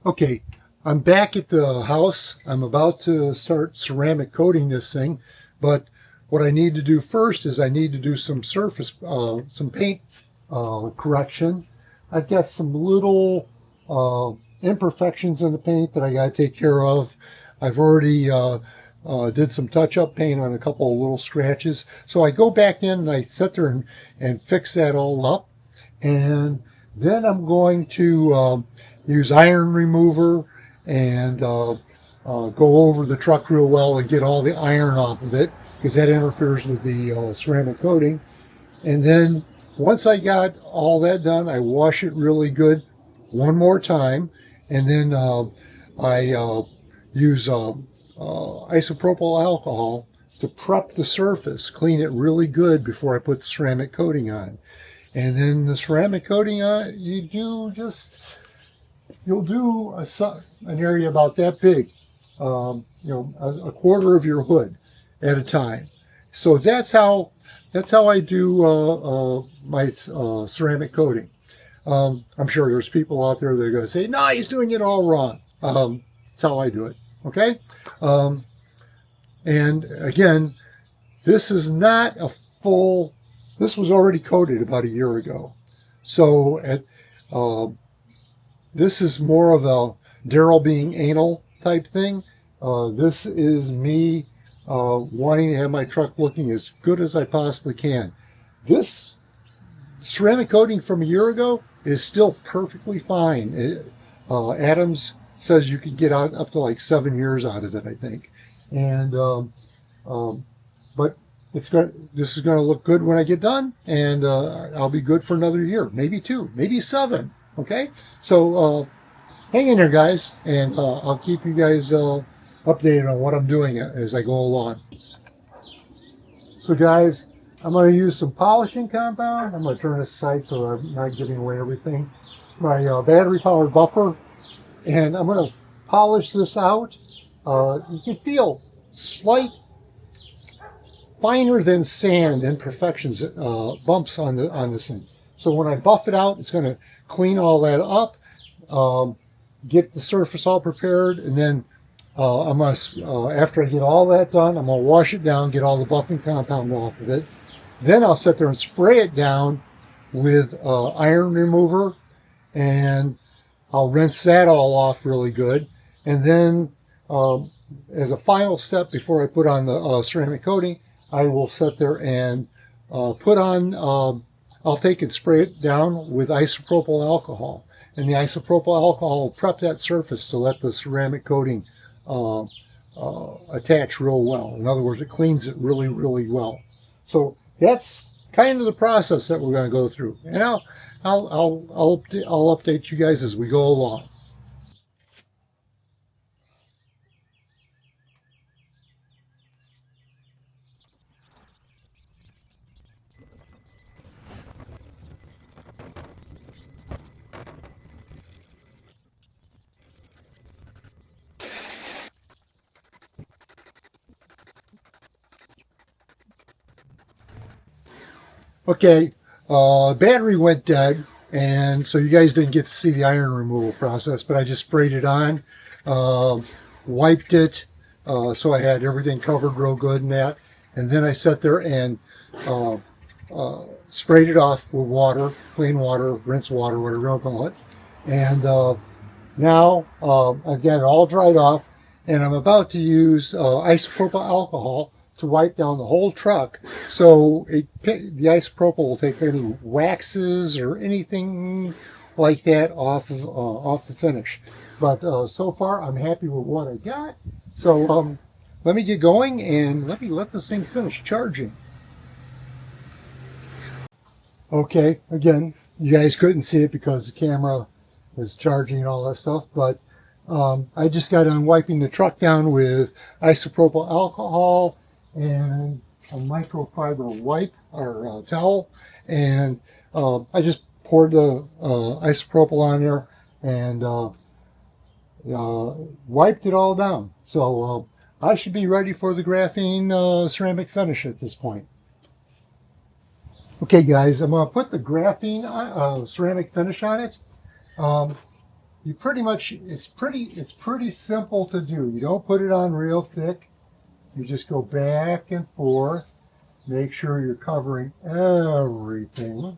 Okay, I'm back at the house. I'm about to start ceramic coating this thing, but what I need to do first is I need to do some some paint correction. I've got some little imperfections in the paint that I got to take care of. I've already did some touch-up paint on a couple of little scratches. So I go back in and I sit there and fix that all up. And then I'm going to use iron remover and go over the truck real well and get all the iron off of it, because that interferes with the ceramic coating. And then once I got all that done, I wash it really good one more time, and then I use isopropyl alcohol to prep the surface, clean it really good before I put the ceramic coating on. And then the ceramic coating on, you'll do an area about that big, a quarter of your hood at a time. So that's how I do my ceramic coating. I'm sure there's people out there that are going to say, no, he's doing it all wrong. That's how I do it. Okay. And again, this is not a full. This was already coated about a year ago. So this is more of a Daryl being anal type thing. This is me wanting to have my truck looking as good as I possibly can. This ceramic coating from a year ago is still perfectly fine. Adams says you can get up to like 7 years out of it, I think. And but this is going to look good when I get done, and I'll be good for another year, maybe 2, maybe 7. Okay, so hang in there, guys, and I'll keep you guys updated on what I'm doing as I go along. So, guys, I'm going to use some polishing compound. I'm going to turn this aside so I'm not giving away everything. My battery-powered buffer, and I'm going to polish this out. You can feel slight, finer than sand imperfections, bumps on this thing. So when I buff it out, it's going to clean all that up, get the surface all prepared, and then I'm going to, after I get all that done, I'm going to wash it down, get all the buffing compound off of it. Then I'll sit there and spray it down with iron remover, and I'll rinse that all off really good. And then as a final step before I put on the ceramic coating, I will sit there and put on, I'll take and spray it down with isopropyl alcohol. And the isopropyl alcohol will prep that surface to let the ceramic coating attach real well. In other words, it cleans it really, really well. So that's kind of the process that we're going to go through. And I'll update you guys as we go along. Okay, battery went dead, and so you guys didn't get to see the iron removal process, but I just sprayed it on, wiped it, so I had everything covered real good in that, and then I sat there and sprayed it off with water, clean water, rinse water, whatever you want to call it, and now I've got it all dried off, and I'm about to use isopropyl alcohol to wipe down the whole truck, so the isopropyl will take any waxes or anything like that off the finish. But so far, I'm happy with what I got. So let me get going and let this thing finish charging. Okay, again, you guys couldn't see it because the camera was charging and all that stuff, but I just got on wiping the truck down with isopropyl alcohol and a microfiber wipe or towel, and I just poured the isopropyl on there and wiped it all down. So I should be ready for the graphene ceramic finish at this point. Okay, guys, I'm going to put the graphene ceramic finish on it. you pretty much, it's pretty simple to do. You don't put it on real thick. You just go back and forth. Make sure you're covering everything.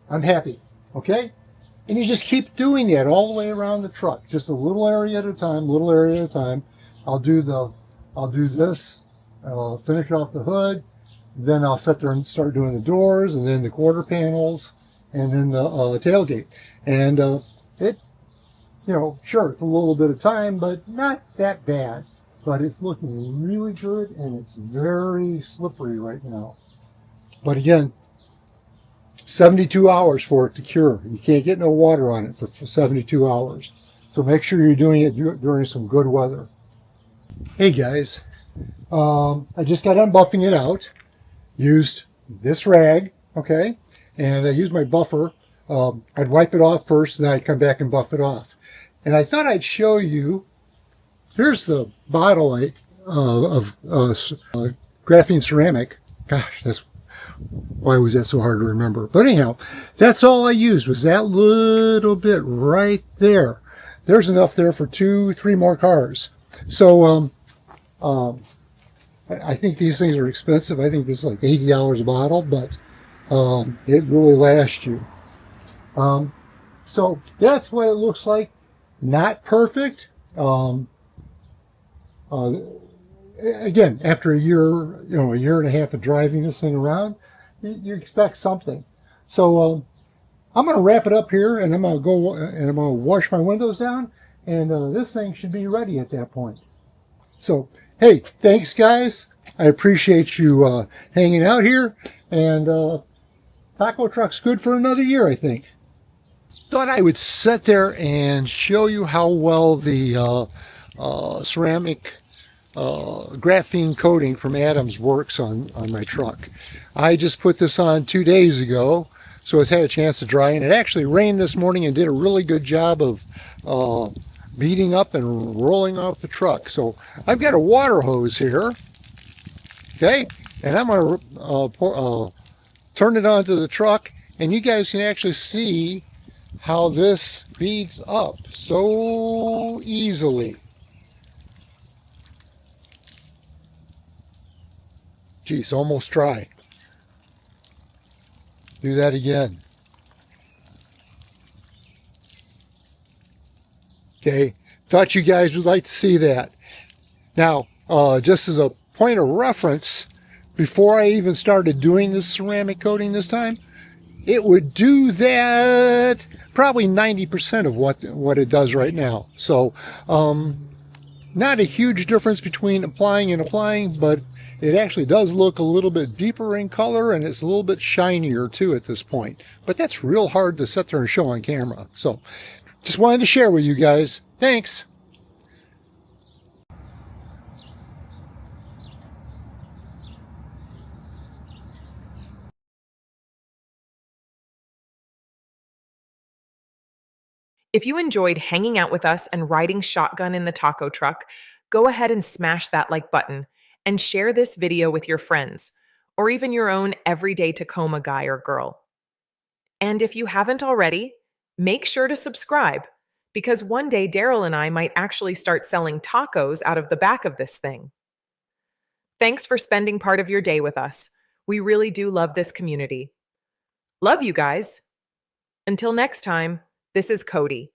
I'm happy, okay? And you just keep doing that all the way around the truck, just a little area at a time, little area at a time. I'll do this, finish off the hood, then I'll sit there and start doing the doors, and then the quarter panels, and then the tailgate. And sure, it's a little bit of time, but not that bad. But it's looking really good, and it's very slippery right now. But again, 72 hours for it to cure. You can't get no water on it for 72 hours. So make sure you're doing it during some good weather. Hey guys, I just got done buffing it out. Used this rag, okay? And I used my buffer. I'd wipe it off first, then I'd come back and buff it off. And I thought I'd show you, here's the bottle of graphene ceramic. Gosh, why was that so hard to remember? But anyhow, that's all I used was that little bit right there. There's enough there for 2-3 more cars. So I think these things are expensive. I think this is like $80 a bottle, but it really lasts you. So that's what it looks like. Not perfect. Again, after a year and a half of driving this thing around, you expect something. So I'm going to wrap it up here, and I'm going to go and I'm going to wash my windows down, and this thing should be ready at that point. So, hey, thanks guys. I appreciate you hanging out here, and Taco Truck's good for another year, I think. Thought I would sit there and show you how well the ceramic graphene coating from Adams works on my truck. I just put this on 2 days ago, so it's had a chance to dry, and it actually rained this morning and did a really good job of beading up and rolling off the truck. So I've got a water hose here, okay, and I'm going to turn it onto the truck, and you guys can actually see how this beads up so easily. Geez, almost dry. Do that again. Okay, thought you guys would like to see that. Now, just as a point of reference, before I even started doing this ceramic coating this time, it would do that probably 90% of what it does right now. So, not a huge difference between applying and applying, but it actually does look a little bit deeper in color, and it's a little bit shinier too at this point. But that's real hard to sit there and show on camera. So, just wanted to share with you guys. Thanks. If you enjoyed hanging out with us and riding shotgun in the taco truck, go ahead and smash that like button and share this video with your friends, or even your own everyday Tacoma guy or girl. And if you haven't already, make sure to subscribe, because one day Daryl and I might actually start selling tacos out of the back of this thing. Thanks for spending part of your day with us. We really do love this community. Love you guys. Until next time, this is Cody.